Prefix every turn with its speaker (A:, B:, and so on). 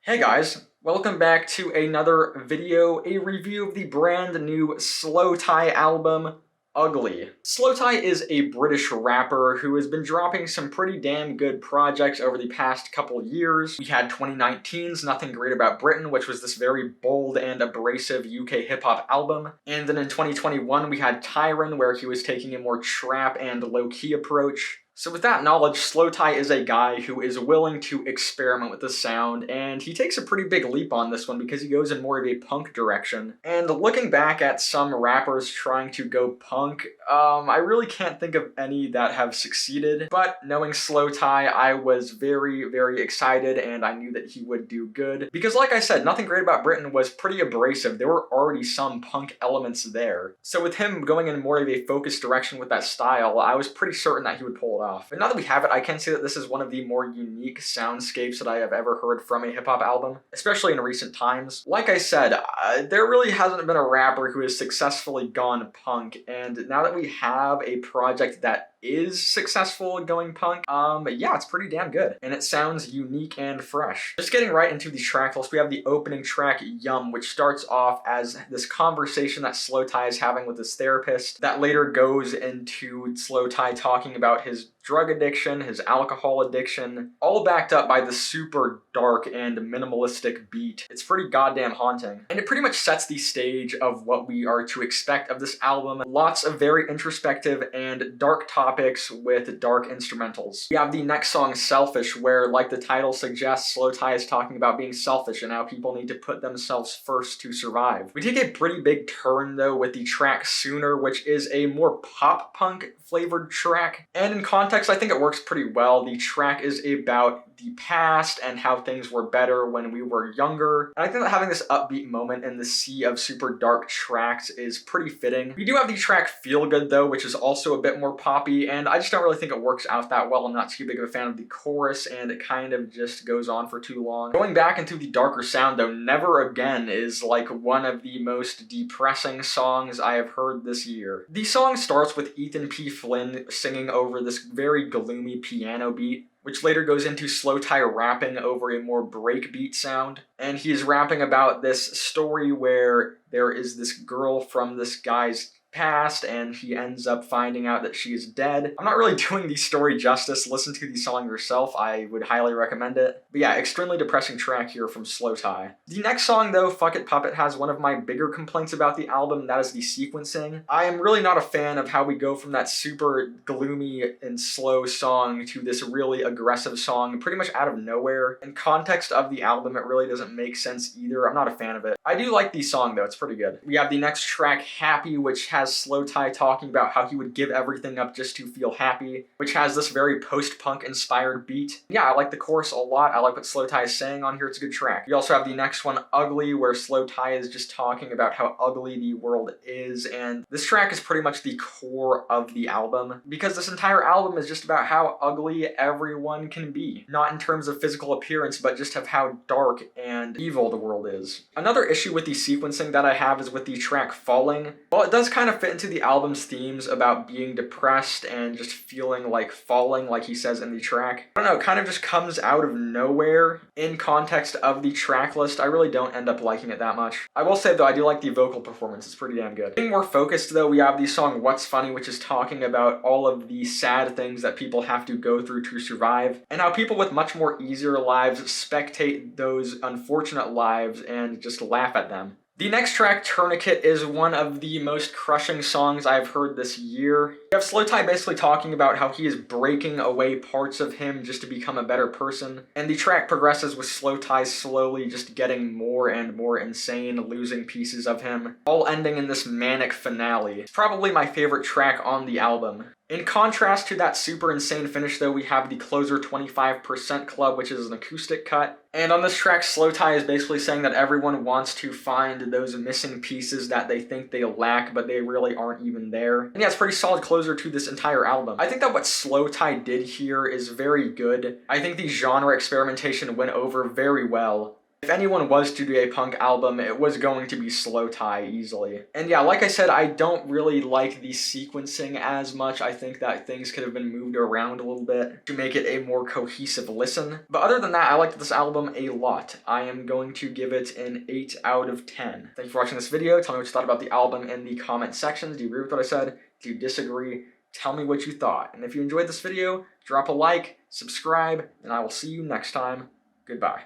A: Hey guys, welcome back to another video, a review of the brand new slowthai album, Ugly. Slowthai is a British rapper who has been dropping some pretty damn good projects over the past couple years. We had 2019's Nothing Great About Britain, which was this very bold and abrasive UK hip-hop album. And then in 2021 we had Tyron, where he was taking a more trap and low-key approach. So with that knowledge, slowthai is a guy who is willing to experiment with the sound, and he takes a pretty big leap on this one because he goes in more of a punk direction. And looking back at some rappers trying to go punk, I really can't think of any that have succeeded, but knowing slowthai, I was very, very excited and I knew that he would do good. Because like I said, Nothing Great About Britain was pretty abrasive. There were already some punk elements there. So with him going in more of a focused direction with that style, I was pretty certain that he would pull it off. And now that we have it, I can say that this is one of the more unique soundscapes that I have ever heard from a hip-hop album, especially in recent times. Like I said, there really hasn't been a rapper who has successfully gone punk, and now that we have a project that is successful at going punk, yeah, it's pretty damn good. And it sounds unique and fresh. Just getting right into the track list, we have the opening track, Yum, which starts off as this conversation that slowthai is having with his therapist that later goes into slowthai talking about his drug addiction, his alcohol addiction, all backed up by the super dark and minimalistic beat. It's pretty goddamn haunting. And it pretty much sets the stage of what we are to expect of this album. Lots of very introspective and dark topics with dark instrumentals. We have the next song, Selfish, where, like the title suggests, slowthai is talking about being selfish and how people need to put themselves first to survive. We take a pretty big turn, though, with the track Sooner, which is a more pop-punk flavored track. And in context, I think it works pretty well. The track is about the past and how things were better when we were younger. And I think that having this upbeat moment in the sea of super dark tracks is pretty fitting. We do have the track Feel Good, though, which is also a bit more poppy, and I just don't really think it works out that well. I'm not too big of a fan of the chorus, and it kind of just goes on for too long. Going back into the darker sound, though, Never Again is like one of the most depressing songs I have heard this year. The song starts with Ethan P. Flynn singing over this very gloomy piano beat, which later goes into slowthai rapping over a more breakbeat sound. And he's rapping about this story where there is this girl from this guy's past, and he ends up finding out that she is dead. I'm not really doing the story justice. Listen to the song yourself. I would highly recommend it. But yeah, extremely depressing track here from slowthai. The next song, though, Fuck It Puppet, has one of my bigger complaints about the album, and that is the sequencing. I am really not a fan of how we go from that super gloomy and slow song to this really aggressive song pretty much out of nowhere. In context of the album, it really doesn't make sense either. I'm not a fan of it. I do like the song, though. It's pretty good. We have the next track, Happy, which has slowthai talking about how he would give everything up just to feel happy, which has this very post-punk inspired beat. Yeah, I like the chorus a lot. I like what slowthai is saying on here. It's a good track. We also have the next one, Ugly, where slowthai is just talking about how ugly the world is, and this track is pretty much the core of the album, because this entire album is just about how ugly everyone can be. Not in terms of physical appearance, but just of how dark and evil the world is. Another issue with the sequencing that I have is with the track Falling. Well, it does kind of fit into the album's themes about being depressed and just feeling like falling, like he says in the track. I don't know, it kind of just comes out of nowhere. In context of the track list, I really don't end up liking it that much. I will say, though, I do like the vocal performance. It's pretty damn good. Being more focused, though, we have the song What's Funny, which is talking about all of the sad things that people have to go through to survive, and how people with much more easier lives spectate those unfortunate lives and just laugh at them. The next track, Tourniquet, is one of the most crushing songs I've heard this year. You have slowthai basically talking about how he is breaking away parts of him just to become a better person, and the track progresses with slowthai slowly just getting more and more insane, losing pieces of him, all ending in this manic finale. It's probably my favorite track on the album. In contrast to that super insane finish, though, we have the closer 25% Club, which is an acoustic cut. And on this track, slowthai is basically saying that everyone wants to find those missing pieces that they think they lack, but they really aren't even there. And yeah, it's a pretty solid closer to this entire album. I think that what slowthai did here is very good. I think the genre experimentation went over very well. If anyone was to do a punk album, it was going to be slowthai easily. And yeah, like I said, I don't really like the sequencing as much. I think that things could have been moved around a little bit to make it a more cohesive listen. But other than that, I liked this album a lot. I am going to give it an 8 out of 10. Thank you for watching this video. Tell me what you thought about the album in the comment sections. Do you agree with what I said? Do you disagree? Tell me what you thought. And if you enjoyed this video, drop a like, subscribe, and I will see you next time. Goodbye.